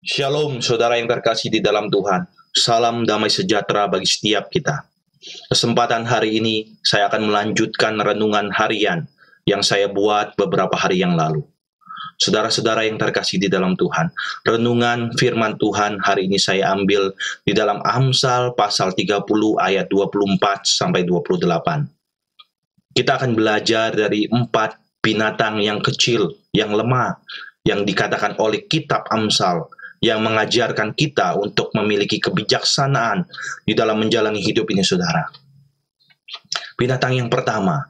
Shalom, saudara yang terkasih di dalam Tuhan. Salam damai sejahtera bagi setiap kita. Kesempatan hari ini, saya akan melanjutkan renungan harian yang saya buat beberapa hari yang lalu. Saudara-saudara yang terkasih di dalam Tuhan, renungan firman Tuhan hari ini saya ambil di dalam Amsal pasal 30 ayat 24 sampai 28. Kita akan belajar dari 4 binatang yang kecil, yang lemah, yang dikatakan oleh kitab Amsal, yang mengajarkan kita untuk memiliki kebijaksanaan di dalam menjalani hidup ini, saudara. Binatang yang pertama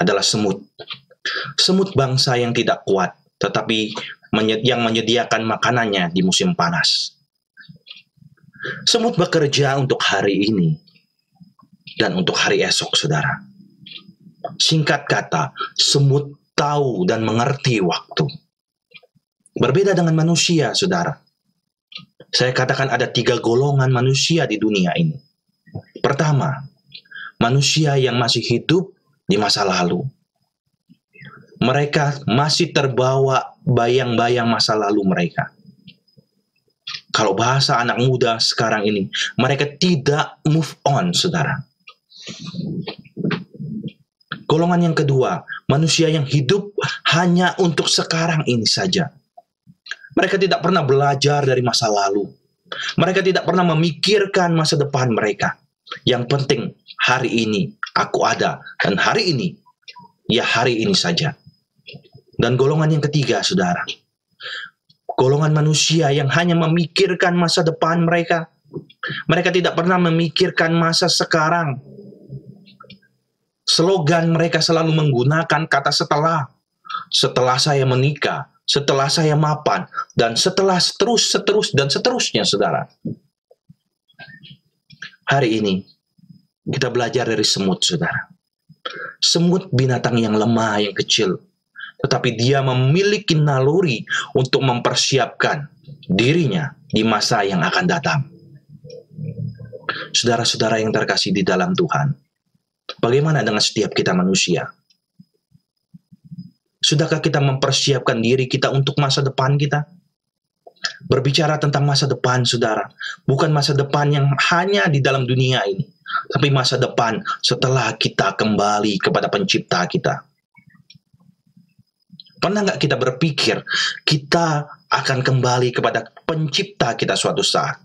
adalah semut. Semut bangsa yang tidak kuat, tetapi yang menyediakan makanannya di musim panas. Semut bekerja untuk hari ini dan untuk hari esok, saudara. Singkat kata, semut tahu dan mengerti waktu. Berbeda dengan manusia, saudara. Saya katakan ada 3 golongan manusia di dunia ini. Pertama, manusia yang masih hidup di masa lalu. Mereka masih terbawa bayang-bayang masa lalu mereka. Kalau bahasa anak muda sekarang ini, mereka tidak move on, saudara. Golongan yang kedua, manusia yang hidup hanya untuk sekarang ini saja. Mereka tidak pernah belajar dari masa lalu. Mereka tidak pernah memikirkan masa depan mereka. Yang penting, hari ini aku ada. Dan hari ini, ya hari ini saja. Dan golongan yang ketiga, saudara. Golongan manusia yang hanya memikirkan masa depan mereka. Mereka tidak pernah memikirkan masa sekarang. Slogan mereka selalu menggunakan kata setelah. Setelah saya menikah, setelah saya mapan, dan setelah seterusnya, saudara. Hari ini, kita belajar dari semut, saudara. Semut binatang yang lemah, yang kecil. Tetapi dia memiliki naluri untuk mempersiapkan dirinya di masa yang akan datang. Saudara-saudara yang terkasih di dalam Tuhan, bagaimana dengan setiap kita manusia? Sudahkah kita mempersiapkan diri kita untuk masa depan kita? Berbicara tentang masa depan, saudara, bukan masa depan yang hanya di dalam dunia ini, tapi masa depan setelah kita kembali kepada pencipta kita. Pernah nggak kita berpikir kita akan kembali kepada pencipta kita suatu saat?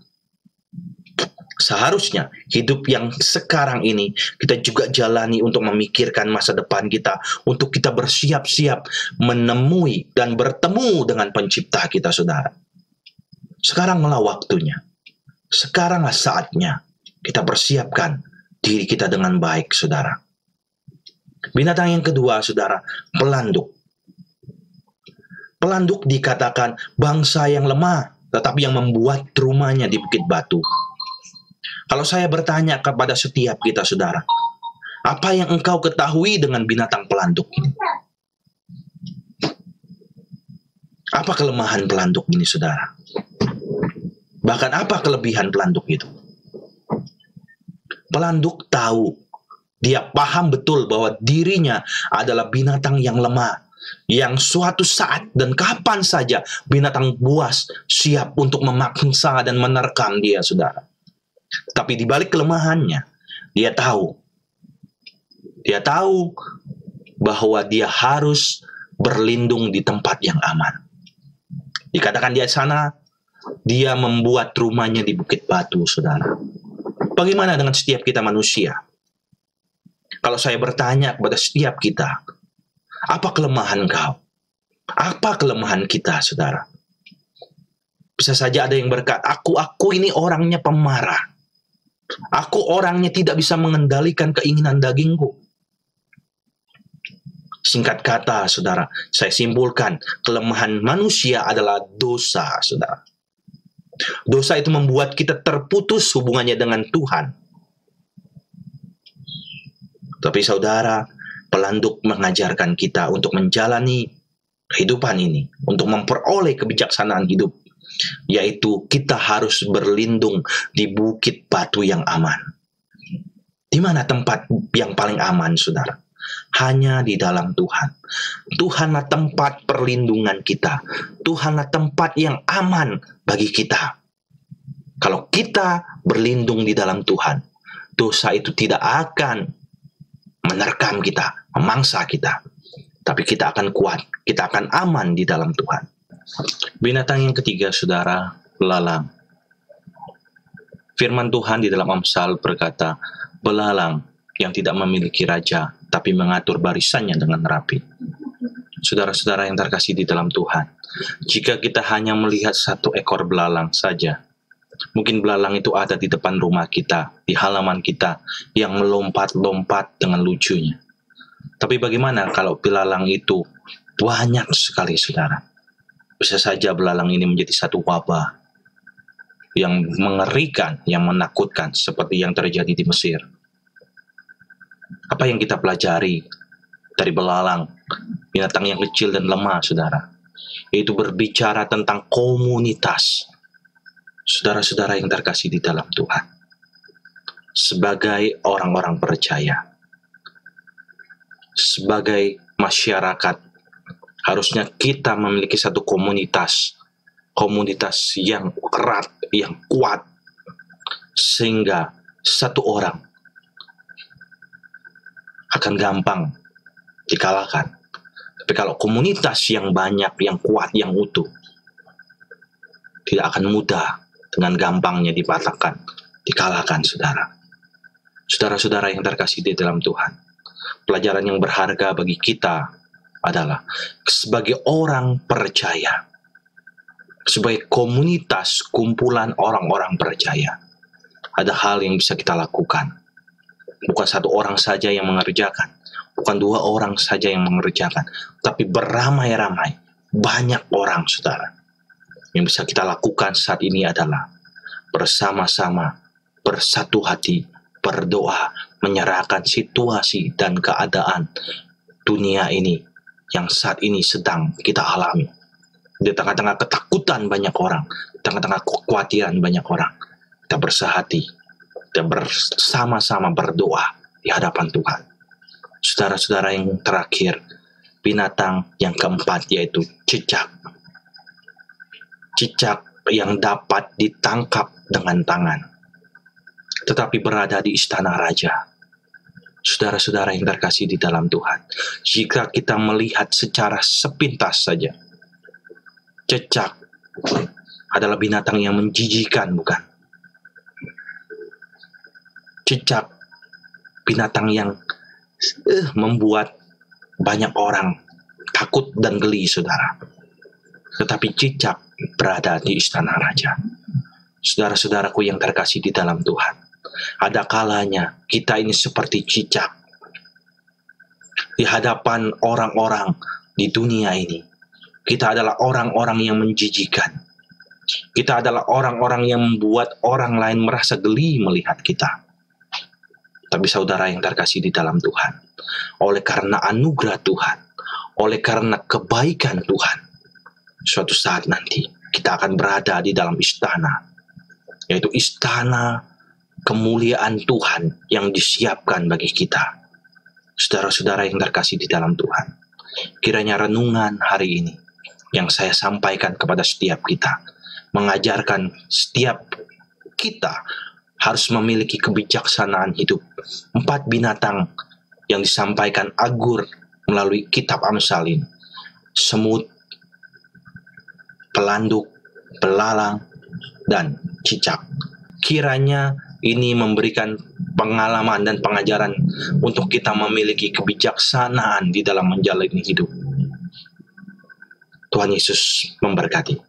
Seharusnya hidup yang sekarang ini kita juga jalani untuk memikirkan masa depan kita, untuk kita bersiap-siap menemui dan bertemu dengan pencipta kita, saudara. Sekaranglah waktunya. Sekaranglah saatnya kita persiapkan diri kita dengan baik, saudara. Binatang yang kedua, saudara, pelanduk. Pelanduk dikatakan bangsa yang lemah, tetapi yang membuat rumahnya di bukit batu. Kalau saya bertanya kepada setiap kita, saudara, apa yang engkau ketahui dengan binatang pelanduk ini? Apa kelemahan pelanduk ini, saudara? Bahkan apa kelebihan pelanduk itu? Pelanduk tahu, dia paham betul bahwa dirinya adalah binatang yang lemah, yang suatu saat dan kapan saja binatang buas siap untuk memangsa dan menerkam dia, saudara. Tapi di balik kelemahannya, dia tahu bahwa dia harus berlindung di tempat yang aman. Dikatakan di sana, dia membuat rumahnya di bukit batu, saudara. Bagaimana dengan setiap kita manusia? Kalau saya bertanya kepada setiap kita, apa kelemahan kau? Apa kelemahan kita, saudara? Bisa saja ada yang berkata, aku ini orangnya pemarah. Aku orangnya tidak bisa mengendalikan keinginan dagingku. Singkat kata, saudara, saya simpulkan, kelemahan manusia adalah dosa, saudara. Dosa itu membuat kita terputus hubungannya dengan Tuhan. Tapi saudara, pelanduk mengajarkan kita untuk menjalani kehidupan ini, untuk memperoleh kebijaksanaan hidup, yaitu kita harus berlindung di bukit batu yang aman. Di mana tempat yang paling aman, saudara? hanya di dalam Tuhan. Tuhanlah tempat perlindungan kita. Tuhanlah tempat yang aman bagi kita. Kalau kita berlindung di dalam Tuhan, dosa itu tidak akan menerkam kita, memangsa kita. Tapi kita akan kuat, kita akan aman di dalam Tuhan. Binatang yang ketiga, saudara, belalang. Firman Tuhan di dalam Amsal berkata, belalang yang tidak memiliki raja, tapi mengatur barisannya dengan rapi. Saudara-saudara yang terkasih di dalam Tuhan, jika kita hanya melihat satu ekor belalang saja, mungkin belalang itu ada di depan rumah kita, di halaman kita, yang melompat-lompat dengan lucunya. Tapi bagaimana kalau belalang itu banyak sekali, saudara? Bisa saja belalang ini menjadi satu wabah yang mengerikan, yang menakutkan, seperti yang terjadi di Mesir. Apa yang kita pelajari dari belalang, binatang yang kecil dan lemah, saudara? Itu berbicara tentang komunitas. Saudara-saudara yang terkasih di dalam Tuhan, sebagai orang-orang percaya, sebagai masyarakat, harusnya kita memiliki satu komunitas yang erat, yang kuat, sehingga satu orang akan gampang dikalahkan. Tapi kalau komunitas yang banyak, yang kuat, yang utuh, tidak akan mudah dengan gampangnya dipatahkan, dikalahkan, saudara. Saudara-saudara yang terkasih di dalam Tuhan, pelajaran yang berharga bagi kita adalah sebagai orang percaya, sebagai komunitas, kumpulan orang-orang percaya, ada hal yang bisa kita lakukan. Bukan satu orang saja yang mengerjakan, bukan dua orang saja yang mengerjakan, tapi beramai-ramai, banyak orang, saudara. Yang bisa kita lakukan saat ini adalah bersama-sama, bersatu hati, berdoa, menyerahkan situasi dan keadaan dunia ini yang saat ini sedang kita alami. Di tengah-tengah ketakutan banyak orang, di tengah-tengah kekhawatiran banyak orang, kita bersahati, kita bersama-sama berdoa di hadapan Tuhan. Saudara-saudara yang terakhir, binatang yang keempat yaitu cicak. Cicak yang dapat ditangkap dengan tangan, tetapi berada di istana raja. Saudara-saudara yang terkasih di dalam Tuhan, jika kita melihat secara sepintas saja, cicak adalah binatang yang menjijikan, bukan? Cicak binatang yang membuat banyak orang takut dan geli, saudara. Tetapi cicak berada di istana raja. Saudara-saudaraku yang terkasih di dalam Tuhan, ada kalanya kita ini seperti cicak di hadapan orang-orang di dunia ini. Kita adalah orang-orang yang menjijikan. Kita adalah orang-orang yang membuat orang lain merasa geli melihat kita. Tapi saudara yang terkasih di dalam Tuhan, oleh karena anugerah Tuhan, oleh karena kebaikan Tuhan, suatu saat nanti kita akan berada di dalam istana, yaitu istana kemuliaan Tuhan yang disiapkan bagi kita. Saudara-saudara yang terkasih di dalam Tuhan, kiranya renungan hari ini yang saya sampaikan kepada setiap kita, mengajarkan setiap kita harus memiliki kebijaksanaan hidup. 4 binatang yang disampaikan Agur melalui kitab Amsal ini: semut, pelanduk, belalang, dan cicak. Kiranya ini memberikan pengalaman dan pengajaran untuk kita memiliki kebijaksanaan di dalam menjalani hidup. Tuhan Yesus memberkati.